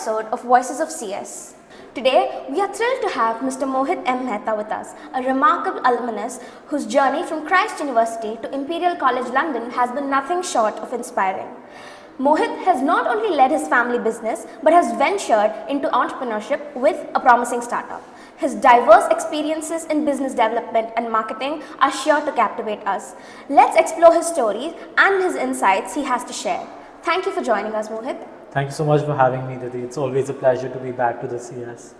episode of Voices of CS. Today, we are thrilled to have Mr. Mohit M. Mehta with us, a remarkable alumnus whose journey from Christ University to Imperial College London has been nothing short of inspiring. Mohit has not only led his family business, but has ventured into entrepreneurship with a promising startup. His diverse experiences in business development and marketing are sure to captivate us. Let's explore his stories and his insights he has to share. Thank you for joining us, Mohit. Thank you so much for having me, Didi. It's always a pleasure to be back to the CS.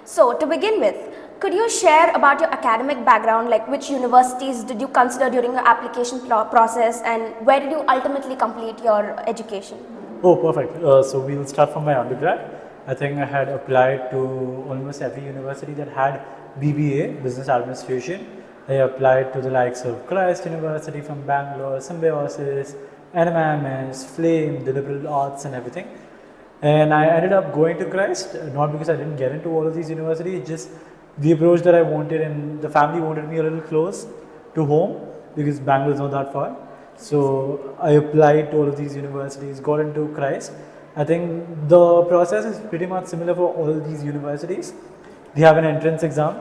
So, to begin with, could you share about your academic background, like which universities did you consider during your application process and where did you ultimately complete your education? Oh, perfect. So we'll start from my undergrad. I think I had applied to almost every university that had BBA, Business Administration. I applied to the likes of Christ University from Bangalore, Symbiosis, NMIMS, Flame, the liberal arts and everything. And I ended up going to Christ, not because I didn't get into all of these universities, just the approach that I wanted, and the family wanted me a little close to home because Bangalore is not that far. So I applied to all of these universities, got into Christ. I think the process is pretty much similar for all these universities. They have an entrance exam,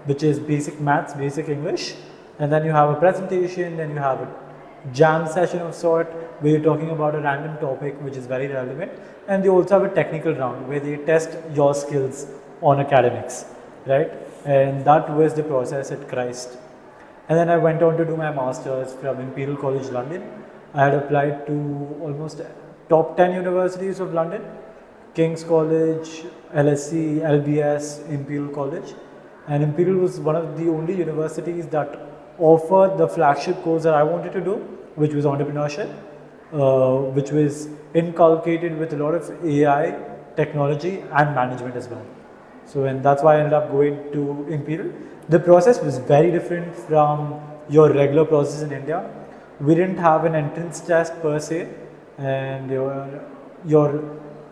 which is basic maths, basic English, and then you have a presentation, then you have a jam session of sort where you're talking about a random topic which is very relevant, and they also have a technical round where they test your skills on academics, right? And that was the process at Christ. And then I went on to do my masters from Imperial College London. I had applied to almost top 10 universities of London: King's College, LSE, LBS, Imperial College. And Imperial was one of the only universities that offered the flagship course that I wanted to do, which was entrepreneurship, which was inculcated with a lot of AI, technology and management as well. So, and that's why I ended up going to Imperial. The process was very different from your regular process in India. We didn't have an entrance test per se, and your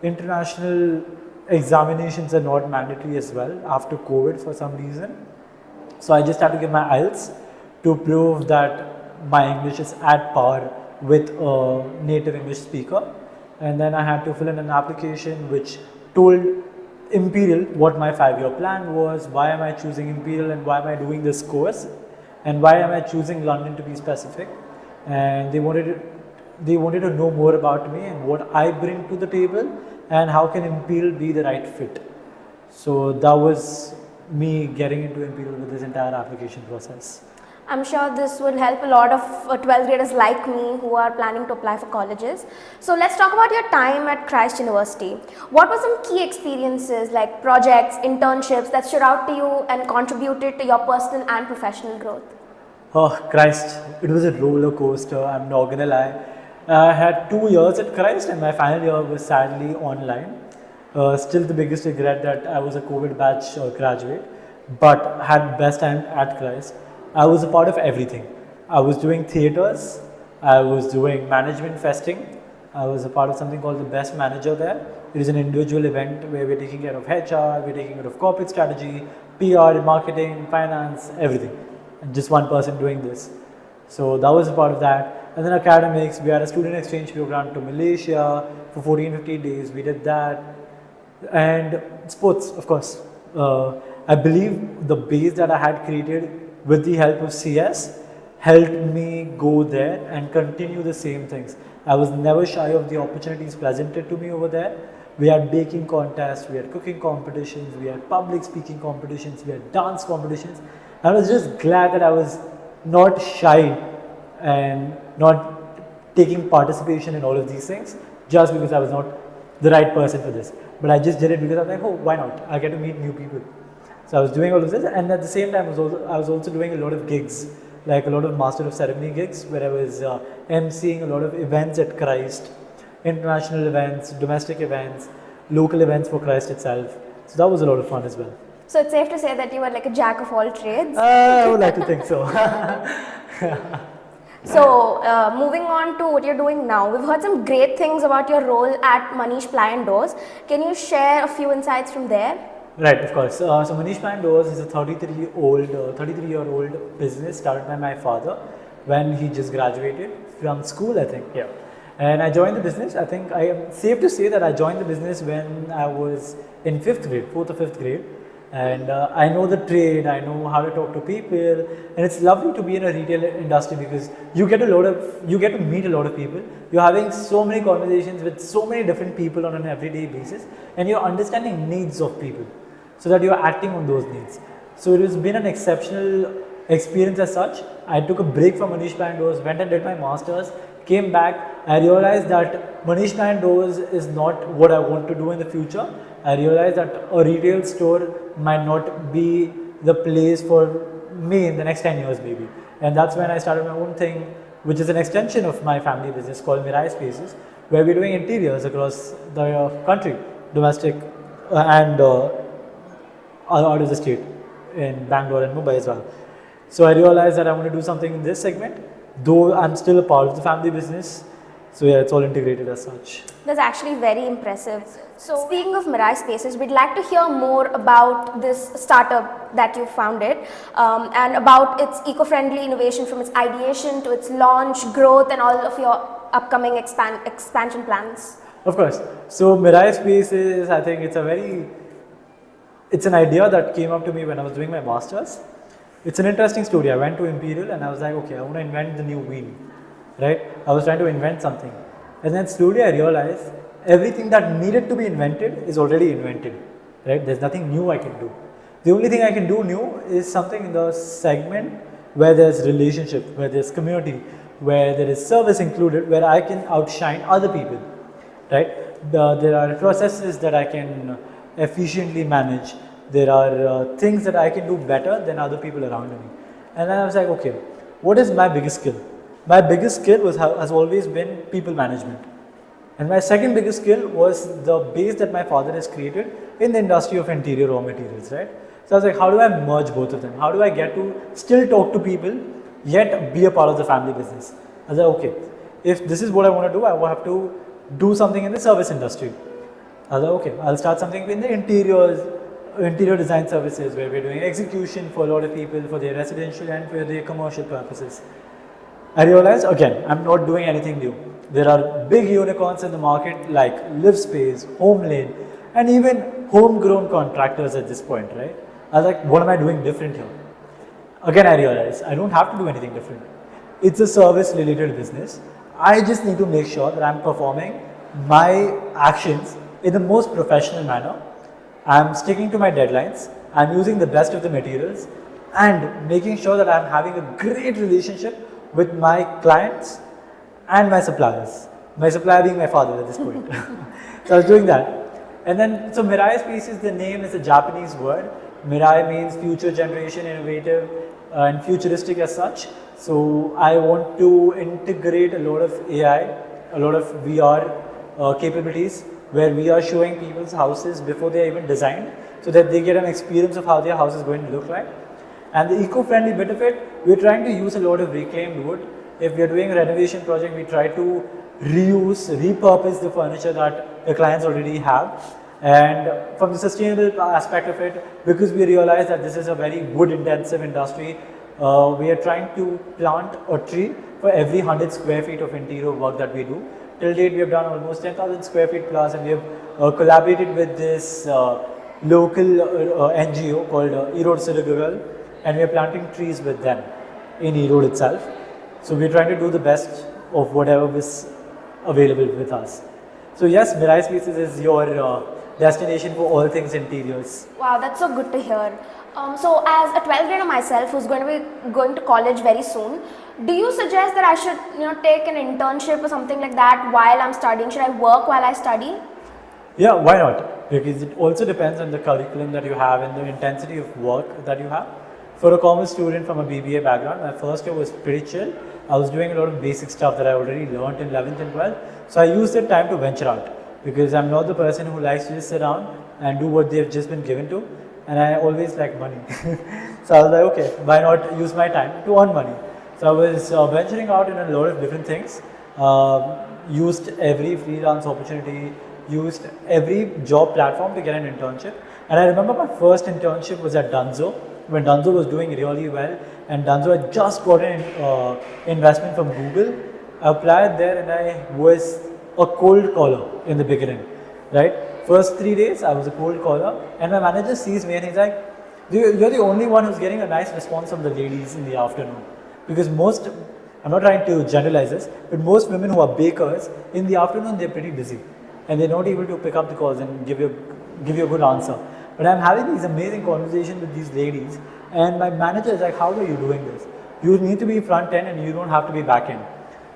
international examinations are not mandatory as well after COVID for some reason. So I just had to get my IELTS to prove that my English is at par with a native English speaker. And then I had to fill in an application which told Imperial what my 5-year plan was, why am I choosing Imperial and why am I doing this course, and why am I choosing London to be specific. And they wanted to know more about me and what I bring to the table and how can Imperial be the right fit. So that was me getting into Imperial with this entire application process. I'm sure this will help a lot of 12th graders like me who are planning to apply for colleges. So let's talk about your time at Christ University. What were some key experiences like projects, internships that stood out to you and contributed to your personal and professional growth? Oh, Christ, it was a roller coaster, I'm not gonna lie. I had 2 years at Christ and my final year was sadly online. Still the biggest regret that I was a COVID batch graduate, but had best time at Christ. I was a part of everything. I was doing theatres, I was doing management festing, I was a part of something called the Best Manager there. It is an individual event where we're taking care of HR, we're taking care of corporate strategy, PR, marketing, finance, everything. And just one person doing this. So that was a part of that. And then academics, we had a student exchange program to Malaysia for 14-15 days, we did that. And sports, of course. I believe the base that I had created with the help of CS helped me go there and continue the same things. I was never shy of the opportunities presented to me over there. We had baking contests, we had cooking competitions, we had public speaking competitions, we had dance competitions. I was just glad that I was not shy and not taking participation in all of these things just because I was not the right person for this. But I just did it because I was like, oh, why not? I get to meet new people. So I was doing all of this, and at the same time I was also doing a lot of gigs, like a lot of Master of Ceremony gigs where I was emceeing a lot of events at Christ, international events, domestic events, local events for Christ itself. So that was a lot of fun as well. So it's safe to say that you were like a jack of all trades? I would like to think so. So moving on to what you're doing now, we've heard some great things about your role at Manish Ply and Doors. Can you share a few insights from there? Right, of course. So Manish Ply and Doors is a 33-year-old business started by my father when he just graduated from school, I think. Yeah. And I joined the business. I think I am safe to say that I joined the business when I was in fifth grade, fourth or fifth grade. And I know the trade, I know how to talk to people, and it's lovely to be in a retail industry because you get to meet a lot of people. You're having so many conversations with so many different people on an everyday basis, and you're understanding needs of people, so that you're acting on those needs. So it has been an exceptional experience as such. I took a break from Manish Pando's, went and did my masters, came back. I realized that Manish Pando's is not what I want to do in the future. I realized that a retail store might not be the place for me in the next 10 years maybe. And that's when I started my own thing, which is an extension of my family business called Mirai Spaces, where we're doing interiors across the country, domestic and out of the state, in Bangalore and Mumbai as well. So I realized that I want to do something in this segment, though I'm still a part of the family business. So yeah, it's all integrated as such. That's actually very impressive. So speaking of Mirai Spaces, we'd like to hear more about this startup that you founded and about its eco-friendly innovation from its ideation to its launch, growth and all of your upcoming expansion plans. Of course. So Mirai Spaces, I think it's an idea that came up to me when I was doing my masters. It's an interesting story. I went to Imperial and I was like, okay, I want to invent the new wheel, right? I was trying to invent something. And then slowly I realized everything that needed to be invented is already invented, right? There's nothing new I can do. The only thing I can do new is something in the segment where there's relationship, where there's community, where there is service included, where I can outshine other people, right? There are processes that I can efficiently manage. There are things that I can do better than other people around me. And then I was like, okay, what is my biggest skill? My biggest skill has always been people management. And my second biggest skill was the base that my father has created in the industry of interior raw materials, right? So I was like, how do I merge both of them? How do I get to still talk to people, yet be a part of the family business? I was like, okay, if this is what I want to do, I will have to do something in the service industry. I was like, okay, I'll start something in the interior design services where we're doing execution for a lot of people for their residential and for their commercial purposes. I realized again, I'm not doing anything new. There are big unicorns in the market like LiveSpace, HomeLane, and even homegrown contractors at this point, right? I was like, what am I doing different here? Again, I realized I don't have to do anything different. It's a service related business. I just need to make sure that I'm performing my actions in the most professional manner. I'm sticking to my deadlines. I'm using the best of the materials and making sure that I'm having a great relationship with my clients and my suppliers. My supplier being my father at this point. So I was doing that. And then, so Mirai Spaces, the name is a Japanese word. Mirai means future generation, innovative and futuristic as such. So I want to integrate a lot of AI, a lot of VR capabilities where we are showing people's houses before they are even designed so that they get an experience of how their house is going to look like. And the eco-friendly bit of it, we're trying to use a lot of reclaimed wood. If we're doing a renovation project, we try to repurpose the furniture that the clients already have. And from the sustainable aspect of it, because we realize that this is a very wood-intensive industry, we are trying to plant a tree for every 100 square feet of interior work that we do. Till date, we have done almost 10,000 square feet plus, and we have collaborated with this local NGO called Erode Sirigugal, and we are planting trees with them in Erode itself. So we are trying to do the best of whatever is available with us. So yes, Mirai Spaces is your destination for all things interiors. Wow, that's so good to hear. So as a 12th grader myself who's going to be going to college very soon, do you suggest that I should take an internship or something like that while I'm studying? Should I work while I study? Yeah, why not? Because it also depends on the curriculum that you have and the intensity of work that you have. For a commerce student from a BBA background, my first year was pretty chill. I was doing a lot of basic stuff that I already learned in 11th and 12th. So I used that time to venture out because I'm not the person who likes to just sit down and do what they've just been given to. And I always like money. So I was like, okay, why not use my time to earn money? So I was venturing out in a lot of different things, used every freelance opportunity, used every job platform to get an internship. And I remember my first internship was at Dunzo, when Dunzo was doing really well, and Dunzo had just got an investment from Google. I applied there and I was a cold caller in the beginning, right? First 3 days I was a cold caller, and my manager sees me and he's like, "You're the only one who's getting a nice response from the ladies in the afternoon." Because most, I'm not trying to generalize this, but most women who are bakers, in the afternoon they're pretty busy and they're not able to pick up the calls and give you a good answer. But I'm having these amazing conversations with these ladies, and my manager is like, "How are you doing this? You need to be front end and you don't have to be back end."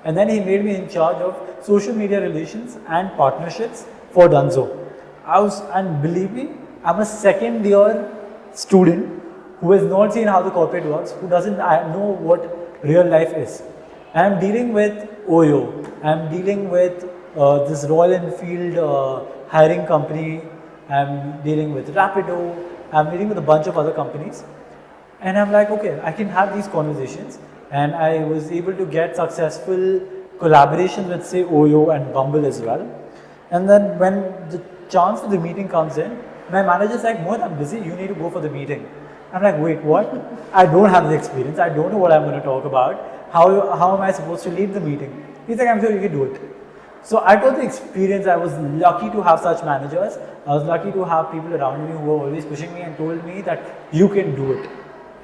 And then he made me in charge of social media relations and partnerships for Dunzo. And believe me, I'm a second year student who has not seen how the corporate works, who doesn't know what real life is. I'm dealing with Oyo, I'm dealing with this Royal Enfield hiring company, I'm dealing with Rapido, I'm dealing with a bunch of other companies. And I'm like, okay, I can have these conversations. And I was able to get successful collaborations with, say, Oyo and Bumble as well. And then when the chance for the meeting comes in, my manager's like, "Mohit, I'm busy, you need to go for the meeting." I'm like, "Wait, what? I don't have the experience, I don't know what I'm going to talk about. How am I supposed to lead the meeting?" He's like, "I'm sure you can do it." So I got the experience. I was lucky to have such managers. I was lucky to have people around me who were always pushing me and told me that you can do it,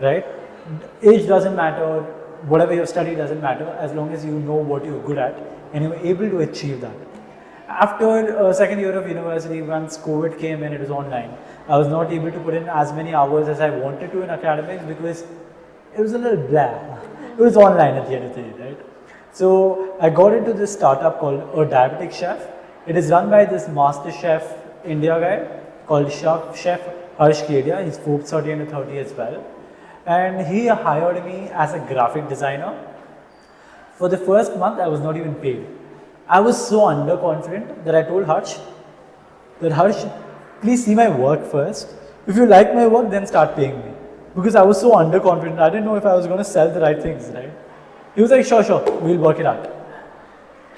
right? Age doesn't matter, whatever your study doesn't matter, as long as you know what you're good at and you're able to achieve that. After second year of university, once COVID came and it was online, I was not able to put in as many hours as I wanted to in academics because it was a little blah. It was online at the end of the day, right? So I got into this startup called A Diabetic Chef. It is run by this master chef India guy called Chef Harsh Kedia. He's Forbes 30 under 30 as well. And he hired me as a graphic designer. For the first month, I was not even paid. I was so underconfident that I told Harsh, please see my work first. If you like my work, then start paying me. Because I was so underconfident, I didn't know if I was going to sell the right things, right? He was like, sure, we'll work it out.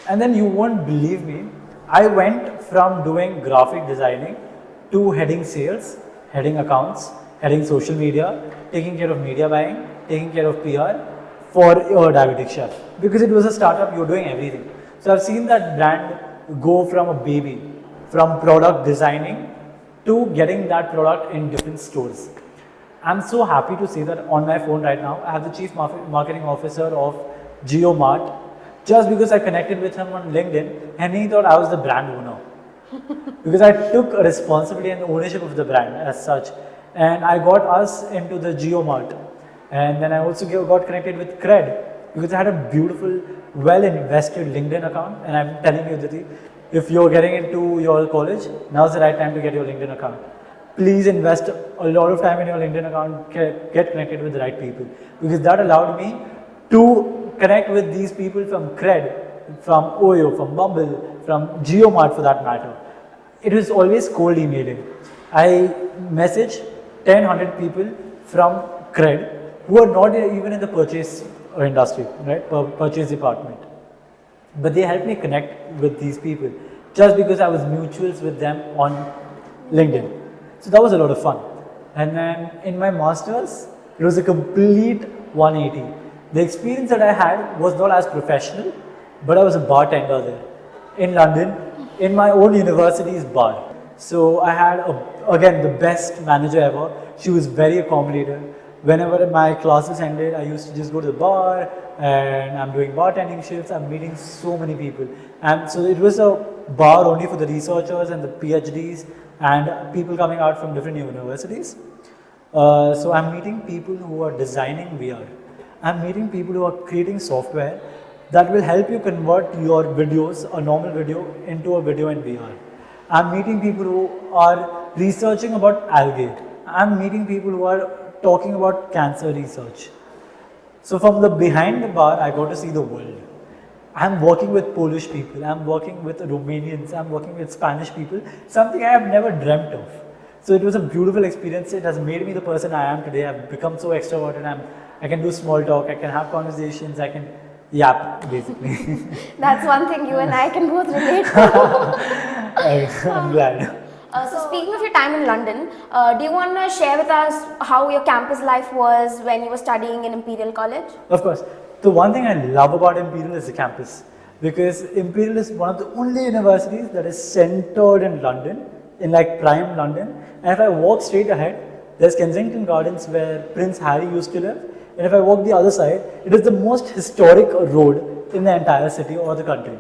And then you won't believe me, I went from doing graphic designing to heading sales, heading accounts, heading social media, taking care of media buying, taking care of PR for a diabetic chef. Because it was a startup, you're doing everything. So I've seen that brand go from a baby, from product designing to getting that product in different stores. I'm so happy to say that on my phone right now, I have the chief marketing officer of GeoMart, just because I connected with him on LinkedIn and he thought I was the brand owner. Because I took a responsibility and ownership of the brand as such. And I got us into the GeoMart. And then I also got connected with Cred, because I had a beautiful, well-invested LinkedIn account. And I'm telling you, Diti, if you're getting into your college, now's the right time to get your LinkedIn account. Please invest a lot of time in your LinkedIn account, get connected with the right people. Because that allowed me to connect with these people from Cred, from Oyo, from Bumble, from GeoMart for that matter. It was always cold emailing. I message 100 people from Cred who are not even in the purchase industry, right? Purchase department. But they helped me connect with these people just because I was mutuals with them on LinkedIn. So that was a lot of fun. And then in my masters, it was a complete 180. The experience that I had was not as professional, but I was a bartender there in London, in my own university's bar. So I had, again, the best manager ever. She was very accommodating. Whenever my classes ended, I used to just go to the bar and I'm doing bartending shifts. I'm meeting so many people. And so it was a bar only for the researchers and the PhDs and people coming out from different universities. So I'm meeting people who are designing VR. I'm meeting people who are creating software that will help you convert your videos, a normal video, into a video in VR. I'm meeting people who are researching about algae. I'm meeting people who are talking about cancer research. So from the behind the bar, I got to see the world. I'm working with Polish people, I'm working with Romanians, I'm working with Spanish people, something I have never dreamt of. So it was a beautiful experience. It has made me the person I am today. I've become so extroverted. I can do small talk, I can have conversations, I can yap basically. That's one thing you and I can both relate to. I'm glad. So speaking of your time in London, do you want to share with us how your campus life was when you were studying in Imperial College? Of course. The one thing I love about Imperial is the campus. because Imperial is one of the only universities that is centered in London, in like prime London. And if I walk straight ahead, there's Kensington Gardens where Prince Harry used to live. And if I walk the other side, it is the most historic road in the entire city or the country.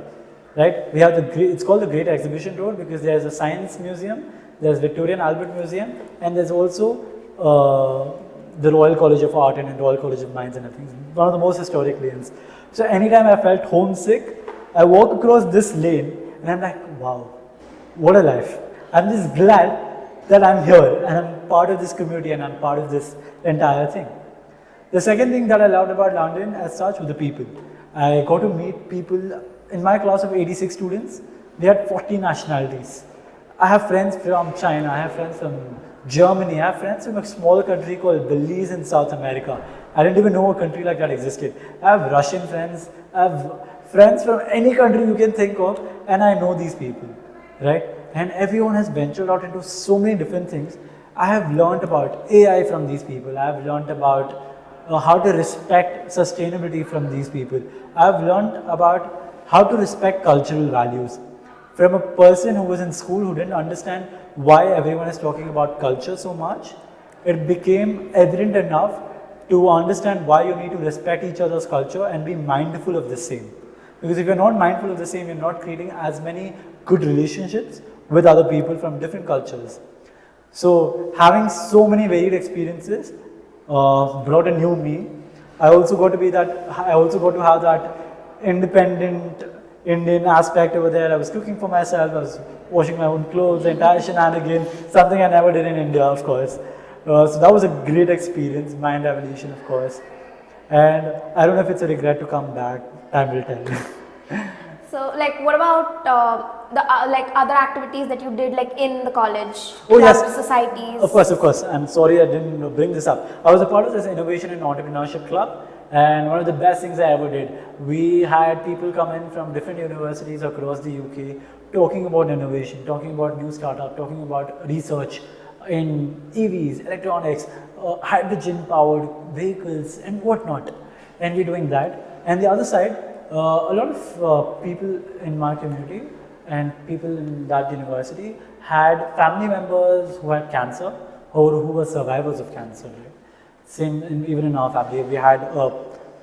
Right? We have it's called the Great Exhibition Road because there's a science museum, there's Victorian Albert Museum, and there's also the Royal College of Art and the Royal College of Mines and everything. One of the most historic lanes. So anytime I felt homesick, I walk across this lane and I'm like, wow, what a life. I'm just glad that I'm here and I'm part of this community and I'm part of this entire thing. The second thing that I loved about London as such were the people. I got to meet people. In my class of 86 students, they had 40 nationalities. I have friends from China, I have friends from Germany, I have friends from a small country called Belize in South America. I didn't even know a country like that existed. I have Russian friends, I have friends from any country you can think of, and I know these people, right? And everyone has ventured out into so many different things. I have learned about AI from these people. I have learned about how to respect sustainability from these people. I have learned about how to respect cultural values. From a person who was in school who didn't understand why everyone is talking about culture so much, it became evident enough to understand why you need to respect each other's culture and be mindful of the same. Because if you're not mindful of the same, you're not creating as many good relationships with other people from different cultures. So having so many varied experiences brought a new me. I also got to have that independent Indian aspect over there. I was cooking for myself, I was washing my own clothes, the entire shenanigan, something I never did in India, of course. So that was a great experience, mind revolution, of course. And I don't know if it's a regret to come back, time will tell. So, like, what about the like other activities that you did, like in the college? Oh clubs, yes, societies. Of course. I'm sorry I didn't bring this up. I was a part of this innovation and entrepreneurship club, and one of the best things I ever did. We had people come in from different universities across the UK, talking about innovation, talking about new startup, talking about research in EVs, electronics, hydrogen-powered vehicles, and whatnot. And we're doing that. And the other side, a lot of people in my community and people in that university had family members who had cancer or who were survivors of cancer, right? Even in our family, we had a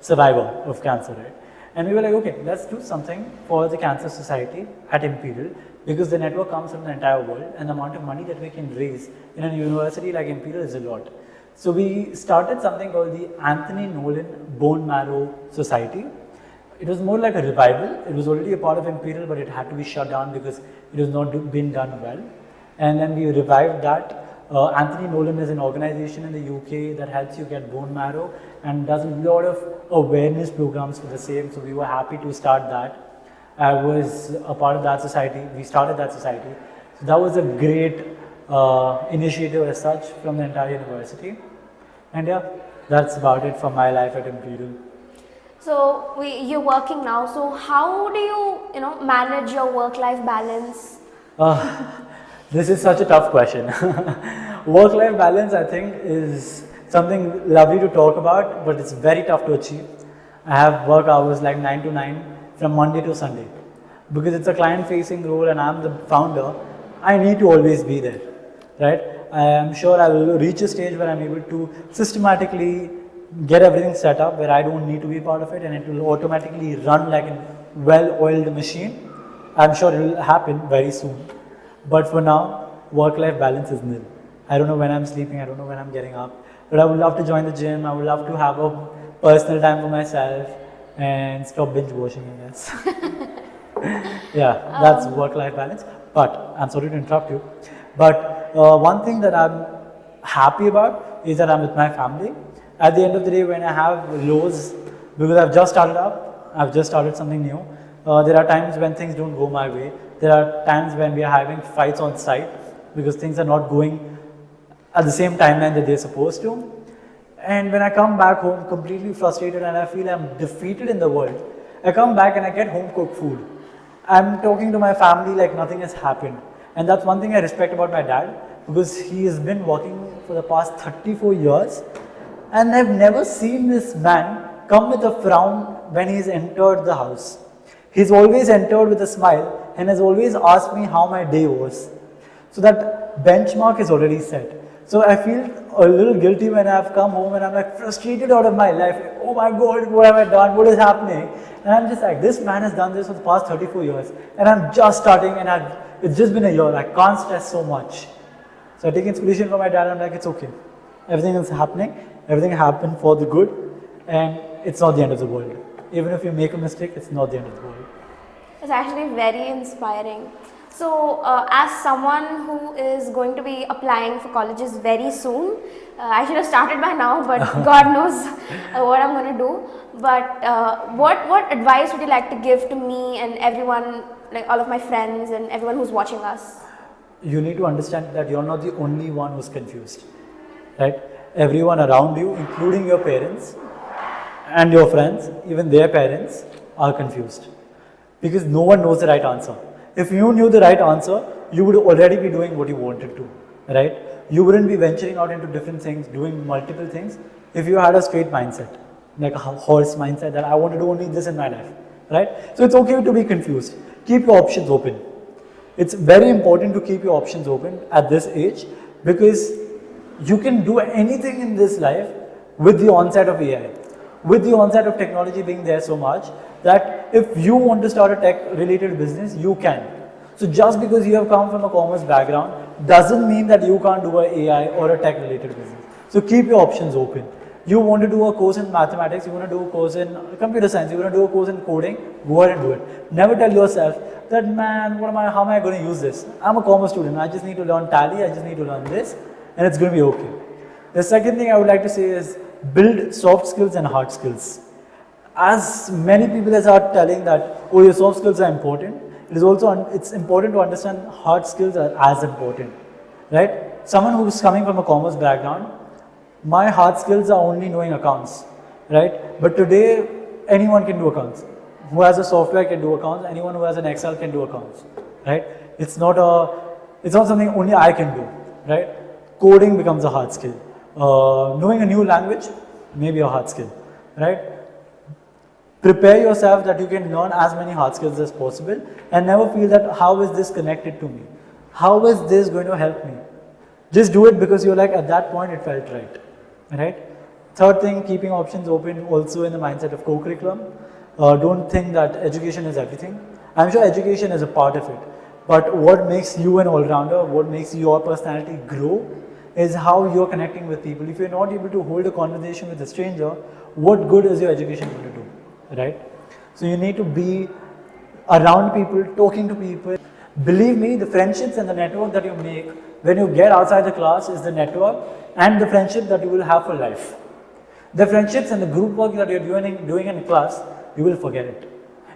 survivor of cancer, right? And we were like, okay, let's do something for the Cancer Society at Imperial, because the network comes from the entire world and the amount of money that we can raise in a university like Imperial is a lot. So we started something called the Anthony Nolan Bone Marrow Society. It was more like a revival. It was already a part of Imperial, but it had to be shut down because it was not been done well. And then we revived that. Anthony Nolan is an organization in the UK that helps you get bone marrow and does a lot of awareness programs for the same. So we were happy to start that. I was a part of that society. We started that society. So that was a great initiative as such from the entire university. And yeah, that's about it for my life at Imperial. So you're working now. So how do you manage your work-life balance? This is such a tough question. Work-life balance, I think, is something lovely to talk about, but it's very tough to achieve. I have work hours like 9 to 9 from Monday to Sunday. Because it's a client-facing role and I'm the founder, I need to always be there, right? I am sure I will reach a stage where I'm able to systematically get everything set up where I don't need to be part of it and it will automatically run like a well-oiled machine. I'm sure it will happen very soon. But for now, work-life balance is nil. I don't know when I'm sleeping, I don't know when I'm getting up. But I would love to join the gym, I would love to have a personal time for myself and stop binge watching, I guess. Yeah, that's work-life balance. But, I'm sorry to interrupt you. But one thing that I'm happy about is that I'm with my family. At the end of the day, when I have lows, because I've just started something new, there are times when things don't go my way. There are times when we are having fights on site because things are not going at the same timeline that they're supposed to. And when I come back home completely frustrated and I feel I'm defeated in the world, I come back and I get home cooked food. I'm talking to my family like nothing has happened. And that's one thing I respect about my dad, because he has been working for the past 34 years and I've never seen this man come with a frown when he's entered the house. He's always entered with a smile and has always asked me how my day was. So that benchmark is already set. So I feel a little guilty when I've come home and I'm like frustrated out of my life. Oh my God, what have I done? What is happening? And I'm just like, this man has done this for the past 34 years and I'm just starting and it's just been a year. I can't stress so much. So I take inspiration from my dad and I'm like, it's okay. Everything is happening. Everything happened for the good and it's not the end of the world. Even if you make a mistake, it's not the end of the world. It's actually very inspiring. So, as someone who is going to be applying for colleges very soon, I should have started by now, but God knows what I'm going to do. But what advice would you like to give to me and everyone, like all of my friends and everyone who's watching us? You need to understand that you're not the only one who's confused, right? Everyone around you, including your parents and your friends, even their parents, are confused because no one knows the right answer. If you knew the right answer, you would already be doing what you wanted to, right? You wouldn't be venturing out into different things, doing multiple things, if you had a straight mindset, like a horse mindset that I want to do only this in my life, right? So it's okay to be confused. Keep your options open. It's very important to keep your options open at this age because you can do anything in this life with the onset of AI, with the onset of technology being there so much that if you want to start a tech related business, you can. So just because you have come from a commerce background doesn't mean that you can't do an AI or a tech related business. So keep your options open. You want to do a course in mathematics, you want to do a course in computer science, you want to do a course in coding, go ahead and do it. Never tell yourself that, man, how am I going to use this? I'm a commerce student, I just need to learn tally, I just need to learn this, and it's going to be okay. The second thing I would like to say is build soft skills and hard skills. As many people as are telling that, oh, your soft skills are important, it's important to understand hard skills are as important, right? Someone who's coming from a commerce background, my hard skills are only knowing accounts, right? But today, anyone can do accounts. Who has a software can do accounts, anyone who has an Excel can do accounts, right? It's not something only I can do, right? Coding becomes a hard skill. Knowing a new language, maybe a hard skill, right? Prepare yourself that you can learn as many hard skills as possible and never feel that how is this connected to me? How is this going to help me? Just do it because you're like at that point it felt right? Third thing, keeping options open also in the mindset of co-curriculum. Don't think that education is everything. I'm sure education is a part of it, but what makes you an all-rounder, what makes your personality grow is how you're connecting with people. If you're not able to hold a conversation with a stranger, what good is your education going to do? Right? So you need to be around people, talking to people. Believe me, the friendships and the network that you make when you get outside the class is the network and the friendship that you will have for life. The friendships and the group work that you're doing in class, you will forget it.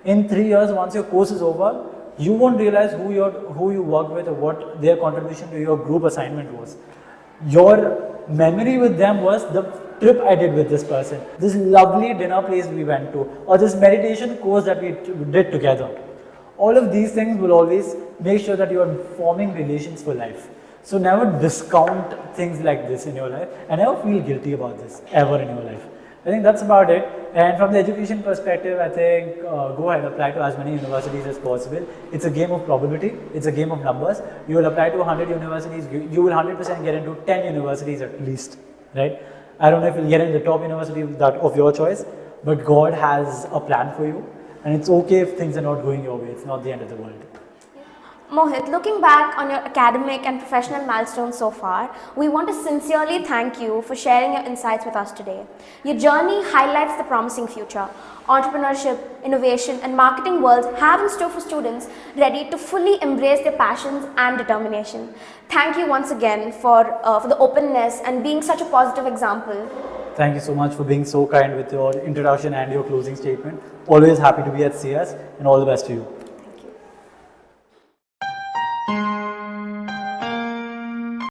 In 3 years, once your course is over, you won't realize who you work with or what their contribution to your group assignment was. Your memory with them was the trip I did with this person, this lovely dinner place we went to, or this meditation course that we did together. All of these things will always make sure that you are forming relations for life. So never discount things like this in your life and never feel guilty about this ever in your life. I think that's about it. And from the education perspective, I think go ahead, apply to as many universities as possible. It's a game of probability. It's a game of numbers. You will apply to 100 universities. You will 100% get into 10 universities at least, right? I don't know if you'll get in the top university of your choice, but God has a plan for you. And it's okay if things are not going your way. It's not the end of the world. Mohit, looking back on your academic and professional milestones so far, we want to sincerely thank you for sharing your insights with us today. Your journey highlights the promising future entrepreneurship, innovation, and marketing worlds have in store for students ready to fully embrace their passions and determination. Thank you once again for the openness and being such a positive example. Thank you so much for being so kind with your introduction and your closing statement. Always happy to be at CS, and all the best to you.